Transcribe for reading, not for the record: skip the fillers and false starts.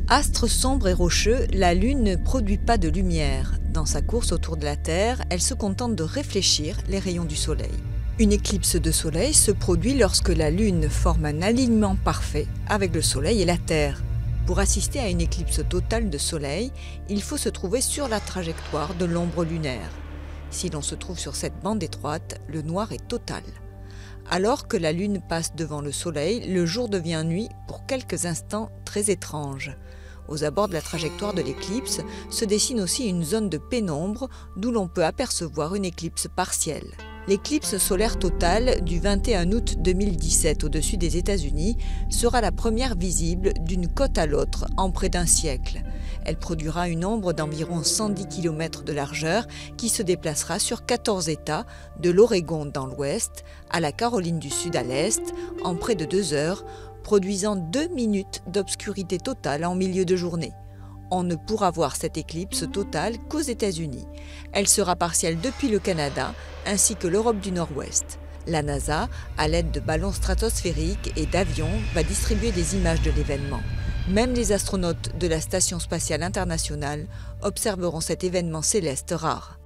Astre sombre et rocheux, la Lune ne produit pas de lumière. Dans sa course autour de la Terre, elle se contente de réfléchir les rayons du Soleil. Une éclipse de Soleil se produit lorsque la Lune forme un alignement parfait avec le Soleil et la Terre. Pour assister à une éclipse totale de Soleil, il faut se trouver sur la trajectoire de l'ombre lunaire. Si l'on se trouve sur cette bande étroite, le noir est total. Alors que la Lune passe devant le Soleil, le jour devient nuit pour quelques instants très étranges. Aux abords de la trajectoire de l'éclipse se dessine aussi une zone de pénombre d'où l'on peut apercevoir une éclipse partielle. L'éclipse solaire totale du 21 août 2017 au-dessus des États-Unis sera la première visible d'une côte à l'autre en près d'un siècle. Elle produira une ombre d'environ 110 km de largeur qui se déplacera sur 14 États, de l'Oregon dans l'ouest à la Caroline du Sud à l'est, en près de 2 heures, produisant 2 minutes d'obscurité totale en milieu de journée. On ne pourra voir cette éclipse totale qu'aux États-Unis. Elle sera partielle depuis le Canada ainsi que l'Europe du Nord-Ouest. La NASA, à l'aide de ballons stratosphériques et d'avions, va distribuer des images de l'événement. Même les astronautes de la Station spatiale internationale observeront cet événement céleste rare.